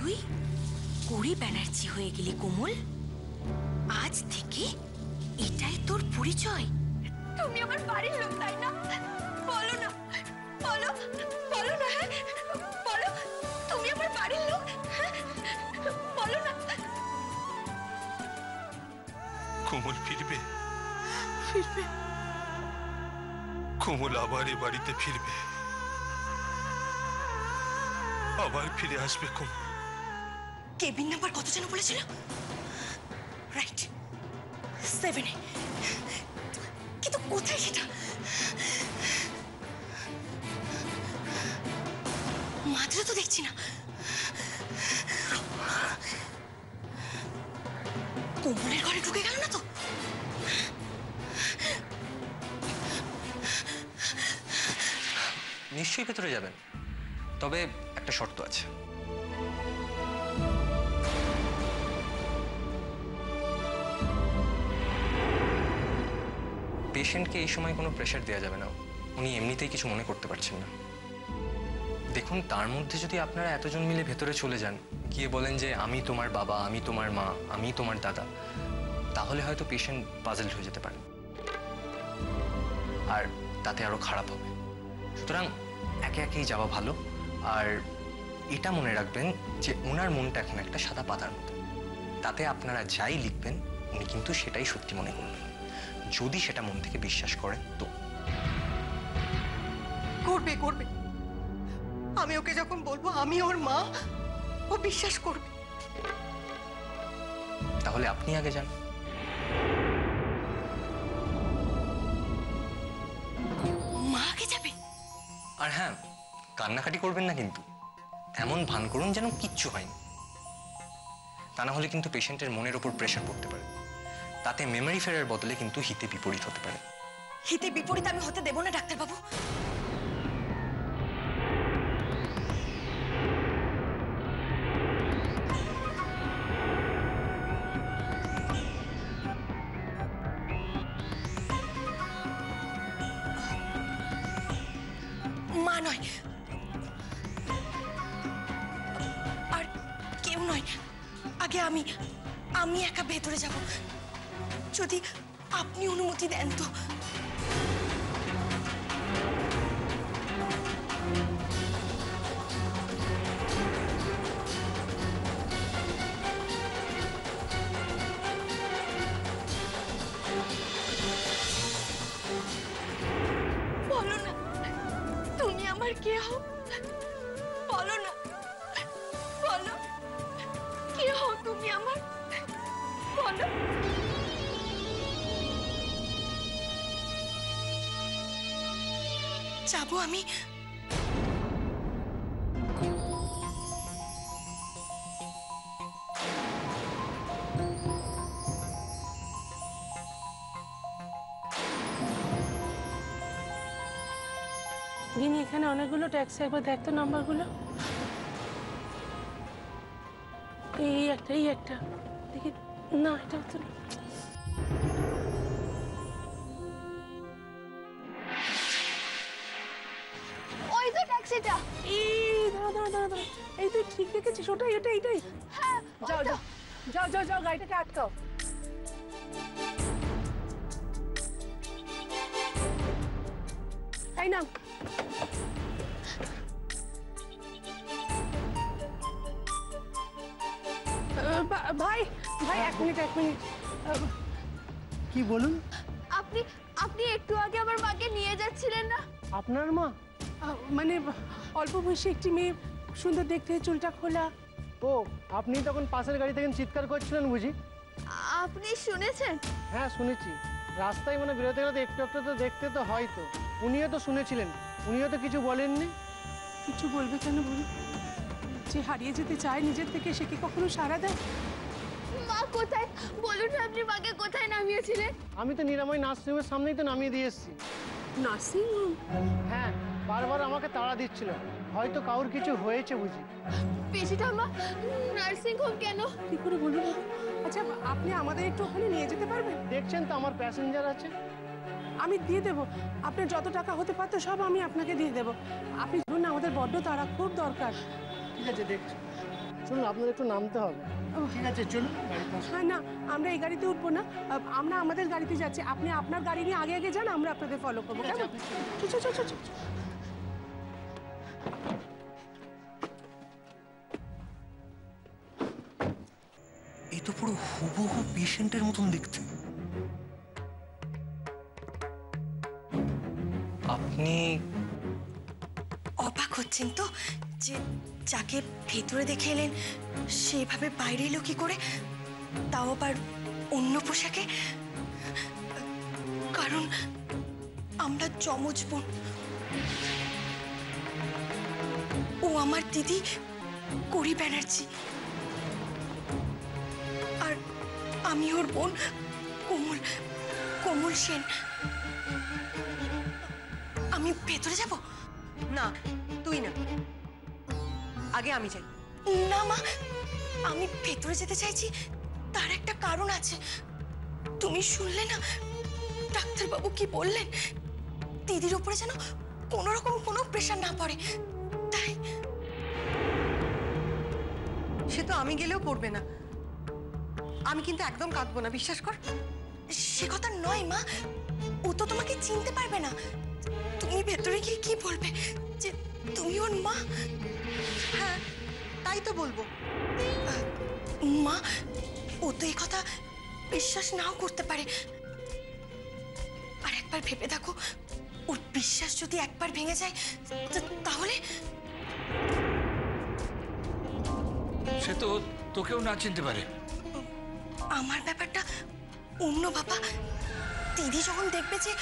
তুই গৌরী ব্যানার্জি হয়ে গেলি কোমল। আজ থেকে এটাই তোর পরিচয়। তুমি আমার বাড়ির লোক তাই না? বলো না, বলো বলো না। হ্যাঁ বলো, তুমি আমার বাড়ির লোক। বলো না। কোমল ফিরবে, ফিরবে। কোমল আবার এ বাড়িতে ফিরবে, আবার ফিরে আসবে কোমল। কেবিন নাম্বার কত যেন বলেছিল? রাইট, 7 কিন্তু কোথায় সেটা? মাত্রা তো দেখছি না। কোমলের ঘরে ঢুকে গেল না তো? নিশ্চয়ই ভেতরে যাবেন, তবে একটা শর্ত আছে। পেশেন্টকে এই সময় কোনো প্রেশার দেওয়া যাবে না। উনি এমনিতেই কিছু মনে করতে পারছেন না। দেখুন, তার মধ্যে যদি আপনারা এতজন মিলে ভেতরে চলে যান, গিয়ে বলেন যে আমি তোমার বাবা, আমি তোমার মা, আমি তোমার দাদা, তাহলে হয়তো পেশেন্ট পাজলড হয়ে যেতে পারে, আর তাতে আরো খারাপ হবে। সুতরাং একে একেই যাওয়া ভালো। আর এটা মনে রাখবেন যে ওনার মনটা এখন একটা সাদা পাতার মতো, তাতে আপনারা যাই লিখবেন উনি কিন্তু সেটাই সত্যি মনে করবেন, যদি সেটা মন থেকে বিশ্বাস করেন তো। করবে করবে, আমি ওকে যখন বলবো আমি ওর মা, ও বিশ্বাস করবে। তাহলে আপনি আগে যান। মা আগে যাবে? আর হ্যাঁ, কান্নাকাটি করবেন না কিন্তু, এমন ভান করুন যেন কিচ্ছু হয়নি। তা না হলে কিন্তু পেশেন্টের মনের ওপর প্রেশার পড়তে পারে, তাতে মেমোরি ফেরার বদলে কিন্তু হিতে বিপরীত হতে পারে। হিতে বিপরীত আমি হতে দেব না ডাক্তারবাবু। মা নয়, আর কেউ নয়, আগে আমি একা ভেতরে যাব, যদি আপনি অনুমতি দেন তো। বলো না তুমি আমার কে হও, বলো না, বলো কে হও তুমি আমার, বলো। যাবো আমি। গিনি, এখানে অনেকগুলো ট্যাক্সি, একবার দেখ তো নাম্বারগুলো। এই একটা দেখি না, এটা হতো না। ওই তো ট্যাক্সিটা। এই দাঁড়া, এই তুই ঠিক দেখেছিস? এটাই। হ্যাঁ, যাও, গাড়িটাকে আটকাও। এই নাম। ভাই, এক মিনিট। কি বলুন? আপনি একটু আগে আমার মাকে নিয়ে যাচ্ছিলেন না? আপনার মা? মানে অল্প বয়সী একটি মেয়ে, সুন্দর দেখতে, চুলটা খোলা। ও, আপনি তখন পাশের গাড়ি থেকে চিৎকার করছিলেন বুঝি? আপনি শুনেছেন? হ্যাঁ শুনেছি, রাস্তায় মানে বেরোতে বেরোতে একটু তো দেখতে তো হয়তো। উনিও তো শুনেছিলেন, উনিও তো কিছু বলেননি। কিছু বলবে কেন বলুন? যে হারিয়ে যেতে চায় নিজের থেকে, সে কি কখনো সাড়া দেয়? মা কোথায় বলুন, আপনি মাকে কোথায় নামিয়েছিলেন? আমি তো নিরাময় নার্সিংহোমের সামনেই তো নামিয়ে দিয়ে এসেছি। Nursing home? হ্যাঁ, বারবার আমাকে তাড়া দিচ্ছিল, হয়তো কারোর কিছু হয়েছে বুঝি। পেশিটা মা, নার্সিং হোম কেন? কি করে বলুন? আচ্ছা, আপনি আমাদের একটু ওখানে নিয়ে যেতে পারবেন? দেখছেন তো আমার প্যাসেঞ্জার আছে। আমি দিয়ে দেবো, আপনার যত টাকা হতে পারতো সব আমি আপনাকে দিয়ে দেবো। আপনি ধরুন না, আমাদের বড্ড তাড়া, খুব দরকার। ঠিক আছে, দেখছি। শুনুন আপনাদের একটু নামতে হবে। ঠিক আছে চলুন গাড়িতে আসুন। হ্যাঁ না, আমরা এই গাড়িতে উঠবো না, আমরা আমাদের গাড়িতে যাচ্ছি। আপনি আপনার গাড়ি নিয়ে আগে আগে যান, আমরা আপনাদের ফলো করবো। ঠিক আছে, কেমন? আপনি চলুন। চল, চল, চল, চল, চল। এই তো পুরো হুবহু পেশেন্টের মতন দেখতে। আপনি অবাক হচ্ছেন তো যে যাকে ভেতরে দেখে এলেন সেভাবে বাইরে এলো কি করে, তাও আবার অন্য পোশাকে? কারণ আমরা যমজ বোন। ও আমার দিদি করি ব্যানার্জি, আর আমি ওর বোন কোমল কোমল সেন। আমি ভেতরে যাব? না, তুই না, আগে আমি চাই। না মা, আমি ভেতরে যেতে চাইছি, তার একটা কারণ আছে। তুমি শুনলে না ডাক্তারবাবু কি বললেন? দিদির উপরে যেন কোনো রকম কোনো প্রেশার না পড়ে, তাই। সে তো আমি গেলেও পড়বে না। আমি কিন্তু একদম কাঁদবো না, বিশ্বাস কর। সে কথা নয় মা, ও তো তোমাকে চিনতে পারবে না। তুমি ভেতরে গিয়ে কি বলবে যে তুমি ওর মা? হ্যাঁ, তাই তো বলবো। মা, ও তো এই কথা বিশ্বাস নাও করতে পারে। আর একবার ভেবে দেখো, ওর বিশ্বাস যদি একবার ভেঙে যায় তাহলে? সে তো তোকেও না চিনতে পারে। আমার ব্যাপারটা অন্য বাবা। দিদি যখন দেখবে যে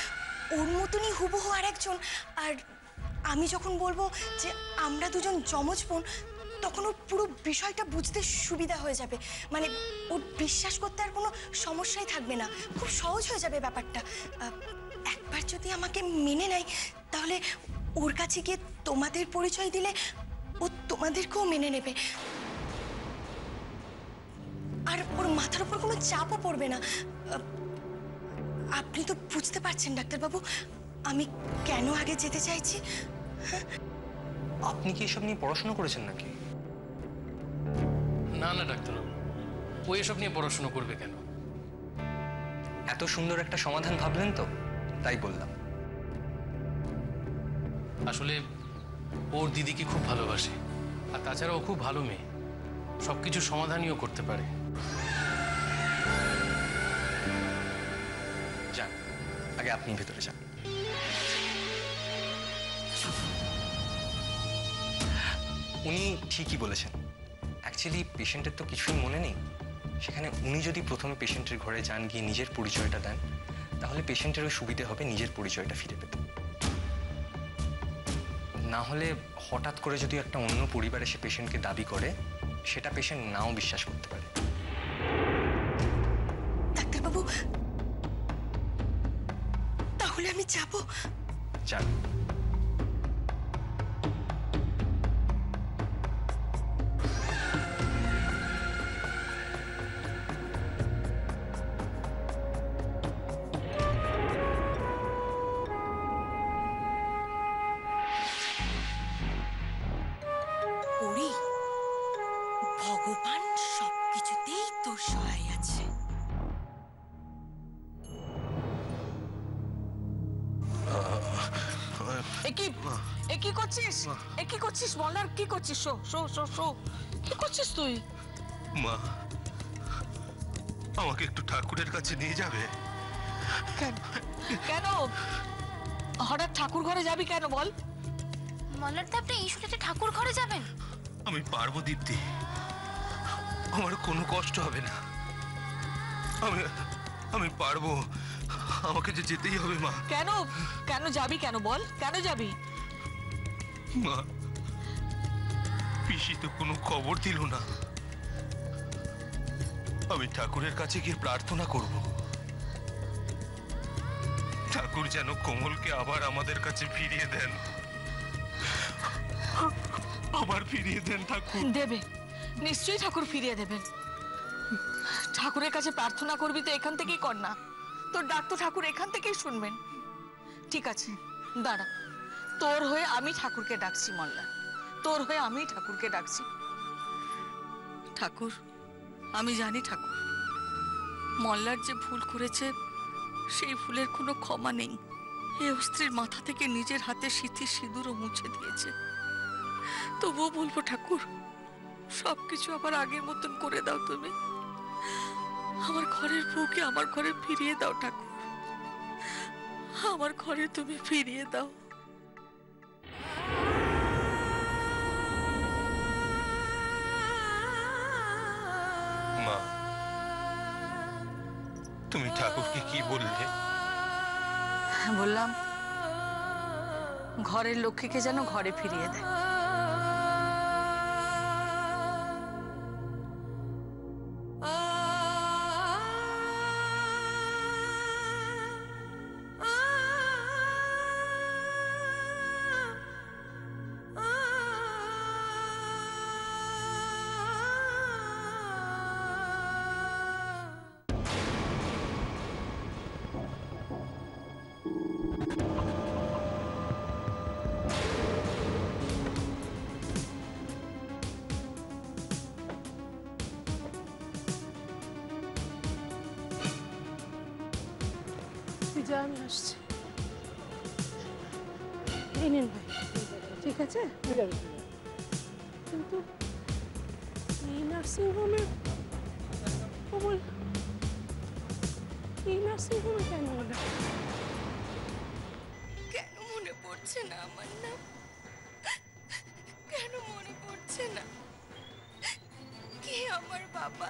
ওর মতনই হুবহু আর একজন, আর আমি যখন বলবো যে আমরা দুজন যমজ বোন, তখন ওর পুরো বিষয়টা বুঝতে সুবিধা হয়ে যাবে। মানে ওর বিশ্বাস করতে আর কোনো সমস্যাই থাকবে না, খুব সহজ হয়ে যাবে ব্যাপারটা। একবার যদি আমাকে মেনে নেয়, তাহলে ওর কাছে গিয়ে তোমাদের পরিচয় দিলে ও তোমাদেরকেও মেনে নেবে, আর ওর মাথার উপর কোনো চাপও পড়বে না। আপনি তো বুঝতে পারছেন ডাক্তারবাবু আমি কেন আগে যেতে চাইছি? আপনি কি এসব নিয়ে পড়াশোনা করেছেন নাকি? না না ডাক্তারবাবু, ও এসব নিয়ে পড়াশোনা করবে কেন? এত সুন্দর একটা সমাধান ভাবলেন তো, তাই বললাম। আসলে ওর দিদিকে খুব ভালোবাসে, আর তাছাড়া ও খুব ভালো মেয়ে, সবকিছু সমাধানইও করতে পারে। যান, আগে আপনি ভেতরে যান। উনি ঠিকই বলেছেন। অ্যাকচুয়ালি পেশেন্টের তো কিছুই মনে নেই। সেখানে উনি যদি প্রথমে পেশেন্টের ঘরে যান, গিয়ে নিজের পরিচয়টা দেন, তাহলে পেশেন্টেরও সুবিধে হবে নিজের পরিচয়টা ফিরে পেতে। না হলে হঠাৎ করে যদি একটা অন্য পরিবার এসে পেশেন্টকে দাবি করে, সেটা পেশেন্ট নাও বিশ্বাস করতে পারে। ডাক্তারবাবু তাহলে আমি যাব? যান। করি, ভগবান সবকিছুতেই তোর সহায় আছে। কি করছিস? কি করছিস বল, আর কি করছিস? শো শো শো শো, কি করছিস তুই? মা, আমাকে একটু ঠাকুরের কাছে নিয়ে যাবে? কেন কেন হঠাৎ ঠাকুর ঘরে যাবি কেন বল? মল্লারদা, আপনি এই শুনেতে ঠাকুর ঘরে যাবেন? আমি পারবো দীপ্তি, আমার কোনো কষ্ট হবে না। আমি পারবো, আমাকে যে যেতেই হবে মা। কেন কেন যাবি কেন বল, কেন যাবি? মা, পিসি তো কোনো খবর দিল না। আমি ঠাকুরের কাছে গিয়ে প্রার্থনা করব, ঠাকুর যেন কোমলকে আবার আমাদের কাছে ফিরিয়ে দেন। আবার ফিরিয়ে দেন ঠাকুর। দেবে, নিশ্চয়ই ঠাকুর ফিরিয়ে দেবেন। ঠাকুরের কাছে প্রার্থনা করবি তো এখান থেকেই কর না, তোর ডাক তো ঠাকুর এখান থেকেই শুনবেন। ঠিক আছে দাঁড়া, তোর হয়ে আমি ঠাকুরকে ডাকছি মল্লা, তোর হয়ে আমি ঠাকুরকে ডাকছি। ঠাকুর, আমি জানি ঠাকুর, মল্লার যে ভুল করেছে সেই ভুলের কোনো ক্ষমা নেই। এ স্ত্রীর মাথা থেকে নিজের হাতে সিঁথি সিঁদুরও মুছে দিয়েছে। তবুও বলবো ঠাকুর, সবকিছু আবার আগের মতন করে দাও তুমি। আমার ঘরের বউকে আমার ঘরে ফিরিয়ে দাও ঠাকুর, আমার ঘরে তুমি ফিরিয়ে দাও। মা, তুমি ঠাকুরকে কি বললে? বললাম ঘরের লক্ষ্মীকে যেন ঘরে ফিরিয়ে দেয়। তুই যা, আমি আসছি। এই নিন ভাই, ঠিক আছে? কিন্তু এই নার্সিংহোমে কমল, এই নার্সিংহোমে কেন হলো? কেন মনে পড়ছে না আমার নাম? কেন মনে পড়ছে না? কে আমার বাবা,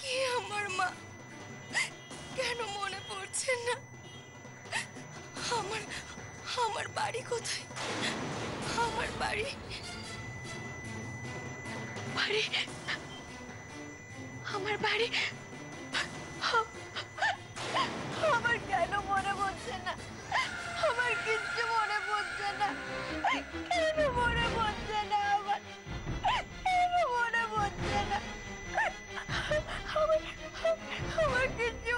কে আমার মা? কেন মনে পড়ছে না? আমার আমার বাড়ি কোথায়? আমার বাড়ি বাড়ি আমার বাড়ি। আমার কেন মনে পড়ছে না? আমার কিচ্ছু মনে পড়ছে না। কেন মনে পড়ছে না? আমার কেন মনে পড়ছে না? আমার কিচ্ছু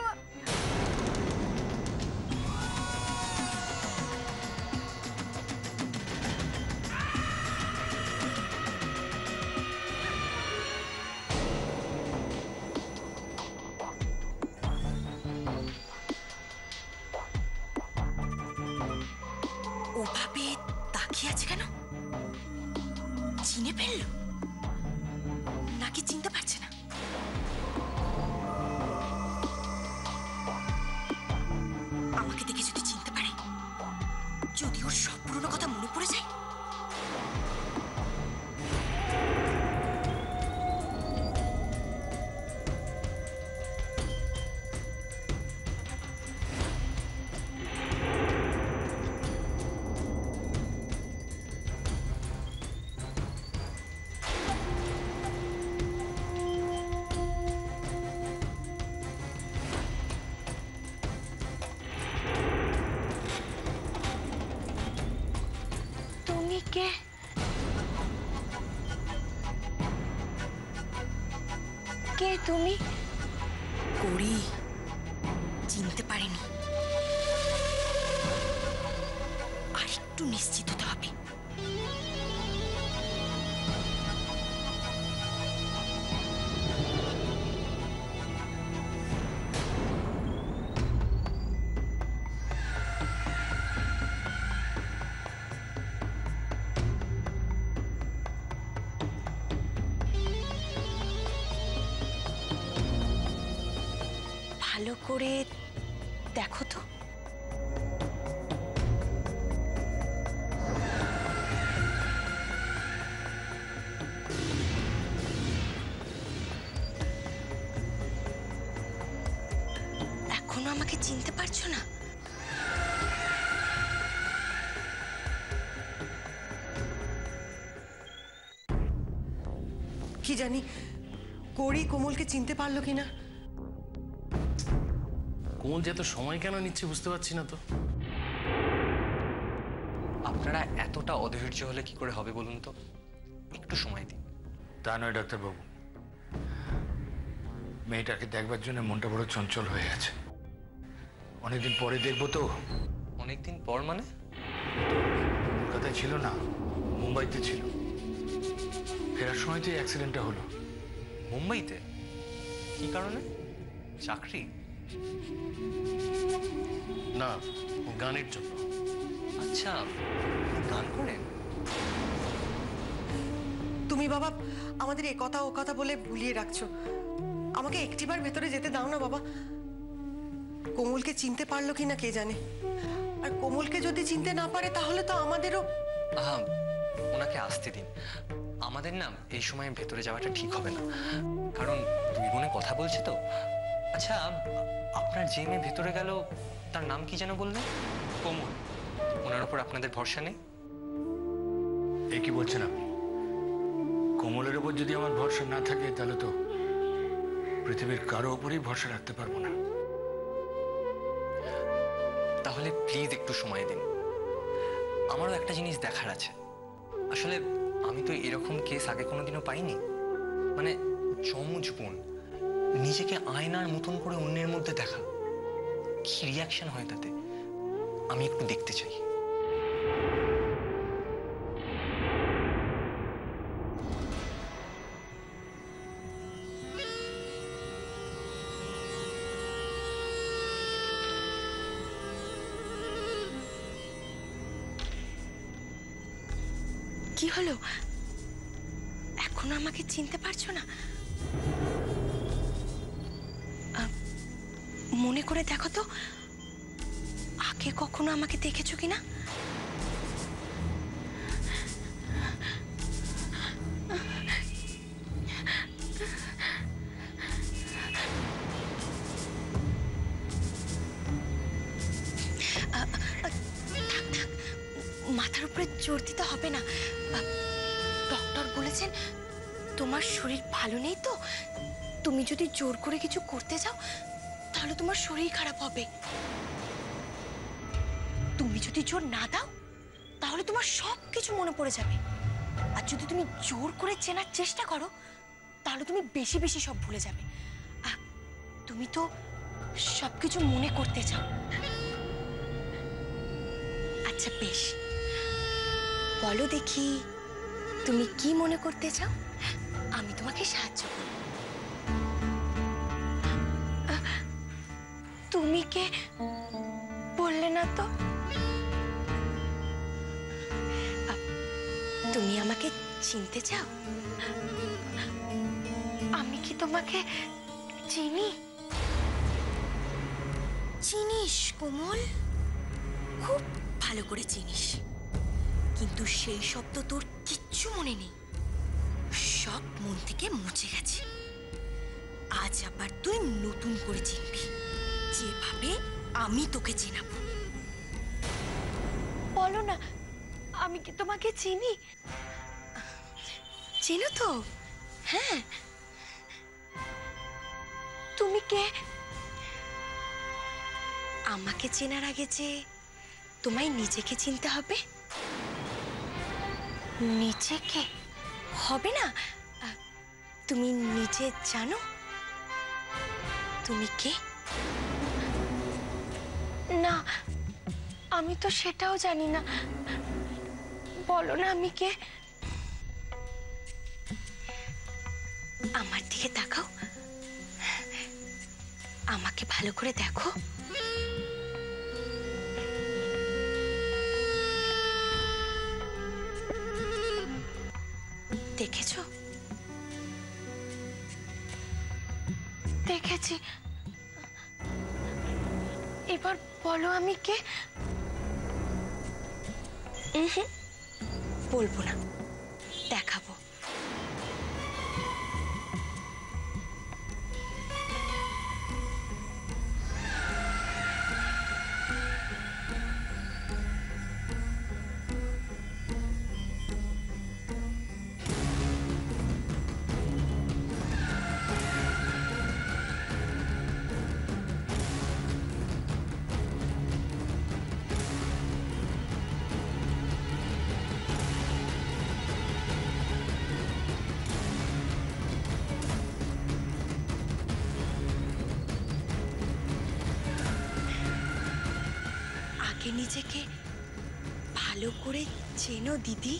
ওভাবে তাকিয়ে আছে কেন? চিনে ফেললো নাকি চিনতে পারছে না? আমাকে দেখে যদি চিনতে পারে, যদি ওর সব পুরনো কথা মনে পড়ে যায়, তুমি কে? কে তুমি? করি চিনতে পারিনি, আর একটু নিশ্চিত হতে হবে। ভালো করে দেখো তো। এখনো আমাকে চিনতে পারছো না? কি জানি করি কোমলকে চিনতে পারলো কিনা। কোমল যে এত সময় কেন নিচ্ছে বুঝতে পারছি না তো। আপনারা এতটা অধৈর্য হলে কি করে হবে বলুন তো? একটু সময় দিন। তা নয় ডাক্তারবাবু, মেয়েটাকে দেখবার জন্য মনটা বড় চঞ্চল হয়ে আছে। অনেকদিন পরে দেখবো তো। অনেকদিন পর মানে? কলকাতায় ছিল না, মুম্বাইতে ছিল। ফেরার সময় তো অ্যাক্সিডেন্টটা হলো। মুম্বাইতে? কি কারণে? চাকরি? না, গানের জন্য। আচ্ছা, গান করেন? তুমি বাবা আমাদের এ কথা ও কথা বলে ভুলিয়ে রাখছো। আমাকে একটিবার ভেতরে যেতে দাও না বাবা। কোমলকে চিনতে পারলো কিনা কে জানে। আর কোমলকে যদি চিনতে না পারে তাহলে তো আমাদেরও। ওনাকে আসতে দিন। আমাদের না এই সময় ভেতরে যাওয়াটা ঠিক হবে না, কারণ দুই বোনে কথা বলছে তো। আচ্ছা, আপনার যে মেয়ে ভেতরে গেল তার নাম কি যেন বললেন? কোমল। ওনার উপর আপনাদের ভরসা নেই? এই কি বলছেন আপনি? কোমলের উপর যদি আমার ভরসা না থাকে তাহলে তো পৃথিবীর কারো উপরই ভরসা রাখতে পারবো না। তাহলে প্লিজ একটু সময় দিন। আমারও একটা জিনিস দেখার আছে। আসলে আমি তো এরকম কেস আগে কোনোদিনও পাইনি। মানে যমজ বোন নিজেকে আয়নার মতন করে অন্যের মধ্যে দেখা, কি রিয়াকশন হয় তাতে আমি একটু দেখতে চাই। কি হলো? এখনো আমাকে চিনতে পারছো না? মনে করে দেখো তো, আগে কখনো আমাকে দেখেছো কিনা? মাথার উপরে জোর দিতে হবে না। ডক্টর বলেছেন তোমার শরীর ভালো নেই তো, তুমি যদি জোর করে কিছু করতে যাও তাহলে তোমার শরীর খারাপ হবে। তুমি যদি জোর না দাও তাহলে তোমার সব কিছু মনে পড়ে যাবে। আর যদি তুমি জোর করে চেনার চেষ্টা করো তাহলে তুমি বেশি বেশি সব ভুলে যাবে। তুমি তো সবকিছু মনে করতে চাও। আচ্ছা বেশ, বলো দেখি তুমি কি মনে করতে চাও, আমি তোমাকে সাহায্য করব। তুমি কে বললে না তো? তুমি আমাকে চিনতে চাও? আমি কি তোমাকে চিনি? চিনিস কোমল, খুব ভালো করে চিনিস, কিন্তু সেই সব তো তোর কিচ্ছু মনে নেই। সব মন থেকে মুছে গেছে। আজ আবার তুই নতুন করে চিনবি, যেভাবে আমি তোকে চেনাবো। বলো না, আমি কি তোমাকে চিনি? চেনো তো? হ্যাঁ। তুমি কে? আমাকে চেনার আগে যে তোমায় নিজেকে চিনতে হবে। নিজেকে হবে না? তুমি নিজে জানো তুমি কে? না, আমি তো সেটাও জানি না। বলো না আমি কে? আমার দিকে তাকাও, আমাকে ভালো করে দেখো। দেখেছো? দেখেছি। এবার বলো আমি কে? বলবো না, দেখাবো। নিজেকে ভালো করে চেনো দিদি।